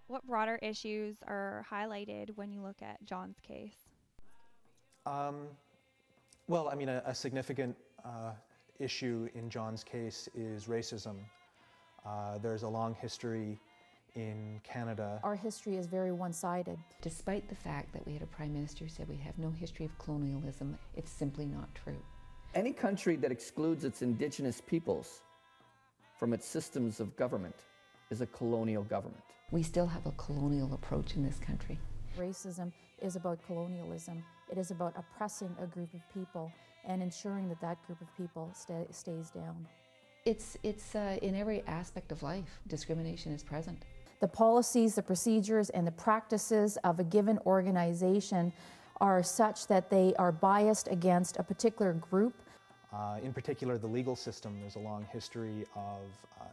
What broader issues are highlighted when you look at John's case? Well, I mean, a significant issue in John's case is racism. There's a long history in Canada. Our history is very one-sided. Despite the fact that we had a Prime Minister who said we have no history of colonialism, it's simply not true. Any country that excludes its indigenous peoples from its systems of government is a colonial government. We still have a colonial approach in this country. Racism is about colonialism. It is about oppressing a group of people and ensuring that that group of people stays down. It's in every aspect of life. Discrimination is present. The policies, the procedures, and the practices of a given organization are such that they are biased against a particular group. In particular, the legal system, there's a long history of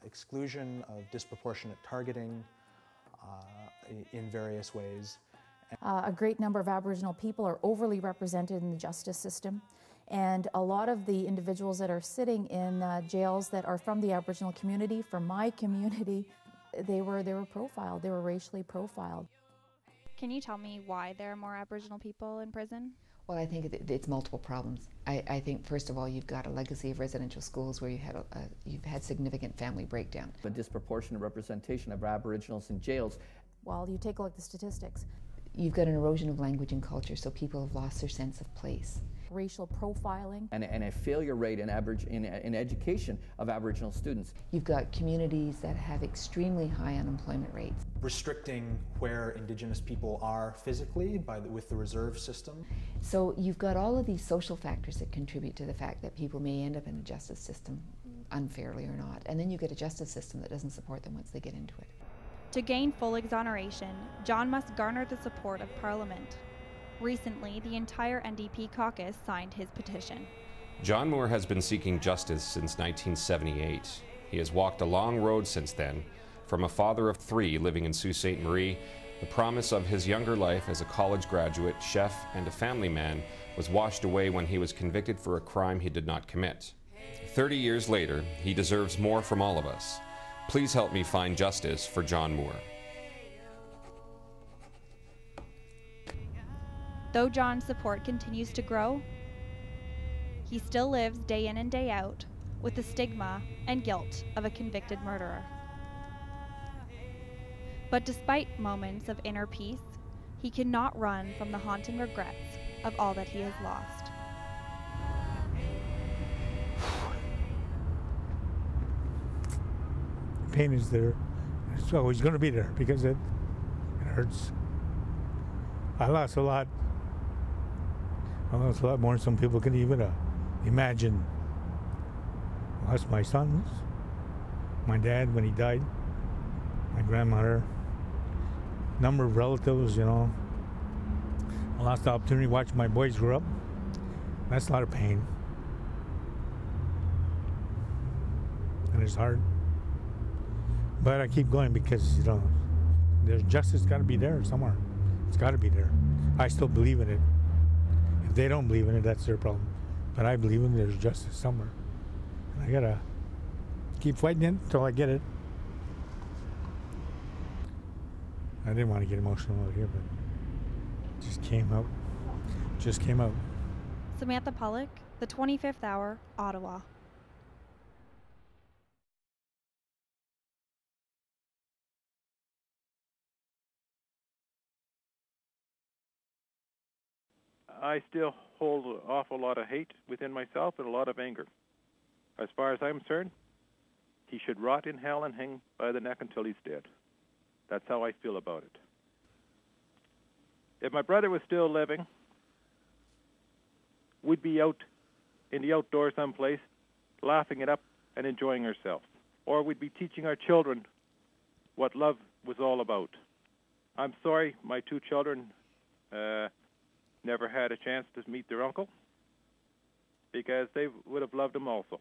exclusion, of disproportionate targeting in various ways. A great number of Aboriginal people are overly represented in the justice system, and a lot of the individuals that are sitting in jails that are from the Aboriginal community, from my community, they were profiled, they were racially profiled. Can you tell me why there are more Aboriginal people in prison? Well, I think it's multiple problems. I think, first of all, you've got a legacy of residential schools where you've had significant family breakdown. A disproportionate representation of Aboriginals in jails. Well, you take a look at the statistics. You've got an erosion of language and culture, so people have lost their sense of place. Racial profiling. And a failure rate in education of Aboriginal students. You've got communities that have extremely high unemployment rates. Restricting where Indigenous people are physically with the reserve system. So you've got all of these social factors that contribute to the fact that people may end up in a justice system, unfairly or not. And then you get a justice system that doesn't support them once they get into it. To gain full exoneration, John must garner the support of Parliament. Recently, the entire NDP caucus signed his petition. John Moore has been seeking justice since 1978. He has walked a long road since then. From a father of 3 living in Sault Ste. Marie, the promise of his younger life as a college graduate, chef, and a family man was washed away when he was convicted for a crime he did not commit. 30 years later, he deserves more from all of us. Please help me find justice for John Moore. Though John's support continues to grow, he still lives day in and day out with the stigma and guilt of a convicted murderer. But despite moments of inner peace, he cannot run from the haunting regrets of all that he has lost. Pain is there. It's always going to be there because it hurts. I lost a lot. I lost a lot more than some people can even imagine. I lost my sons, my dad when he died, my grandmother, number of relatives, you know. I lost the opportunity to watch my boys grow up. That's a lot of pain. And it's hard. But I keep going because, you know, there's justice got to be there somewhere. It's got to be there. I still believe in it. If they don't believe in it, that's their problem. But I believe in there's justice somewhere. And I got to keep fighting it until I get it. I didn't want to get emotional out here, but it just came out. Just came out. Samantha Pollock, The 25th Hour, Ottawa. I still hold an awful lot of hate within myself and a lot of anger. As far as I'm concerned, he should rot in hell and hang by the neck until he's dead. That's how I feel about it. If my brother was still living, we'd be out in the outdoors someplace, laughing it up and enjoying ourselves. Or we'd be teaching our children what love was all about. I'm sorry my 2 children never had a chance to meet their uncle, because they would have loved him also.